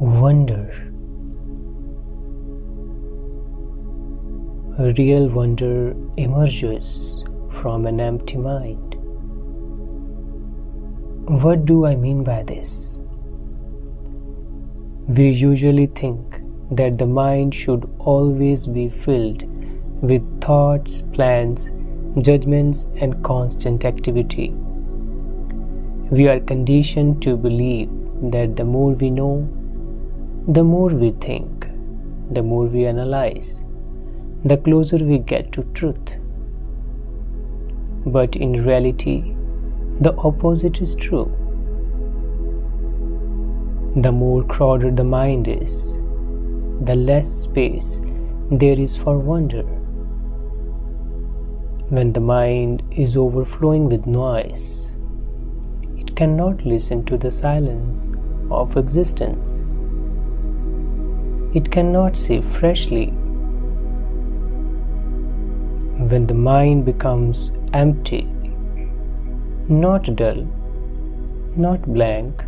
Wonder. A real wonder emerges from an empty mind. What do I mean by this? We usually think that the mind should always be filled with thoughts, plans, judgments, and constant activity. We are conditioned to believe that the more we know, the more we think, the more we analyze, the closer we get to truth. But in reality, the opposite is true. The more crowded the mind is, the less space there is for wonder. When the mind is overflowing with noise, it cannot listen to the silence of existence. It cannot see freshly. When the mind becomes empty, not dull, not blank,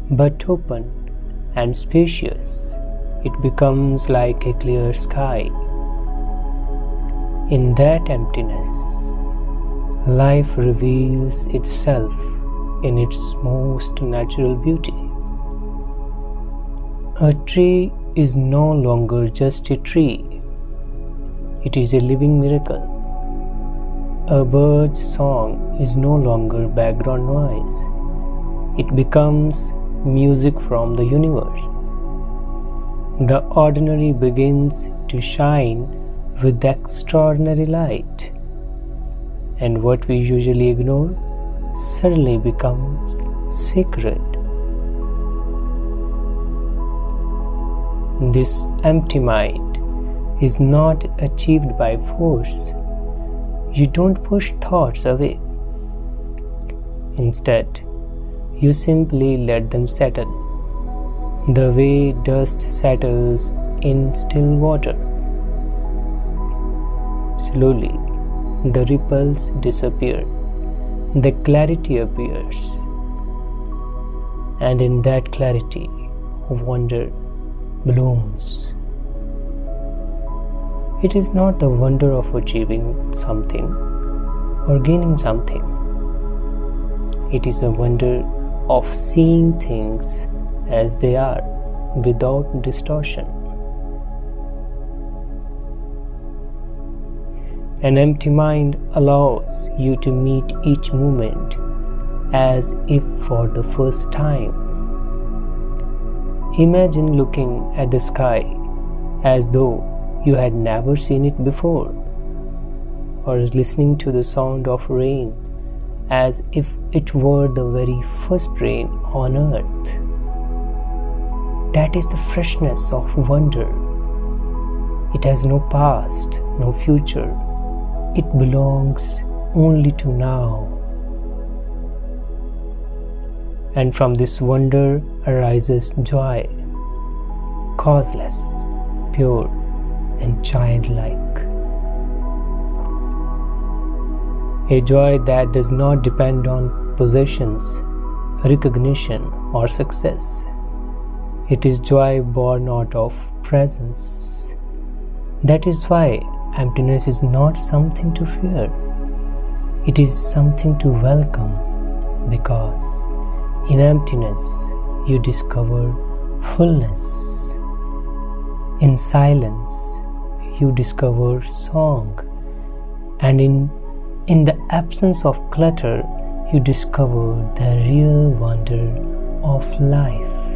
but open and spacious, it becomes like a clear sky. In that emptiness, life reveals itself in its most natural beauty. A tree is no longer just a tree. It is a living miracle. A bird's song is no longer background noise. It becomes music from the universe. The ordinary begins to shine with extraordinary light, and what we usually ignore suddenly becomes sacred. This empty mind is not achieved by force. You don't push thoughts away. Instead, you simply let them settle, the way dust settles in still water. Slowly, the ripples disappear, the clarity appears, and in that clarity, wonder blooms. It is not the wonder of achieving something or gaining something. It is the wonder of seeing things as they are without distortion. An empty mind allows you to meet each moment as if for the first time. Imagine looking at the sky as though you had never seen it before, or listening to the sound of rain as if it were the very first rain on earth. That is the freshness of wonder. It has no past, no future. It belongs only to now. And from this wonder arises joy, causeless, pure, and childlike. A joy that does not depend on possessions, recognition, or success. It is joy born out of presence. That is why emptiness is not something to fear. It is something to welcome, because in emptiness you discover fullness. In silence you discover song, and in the absence of clutter you discover the real wonder of life.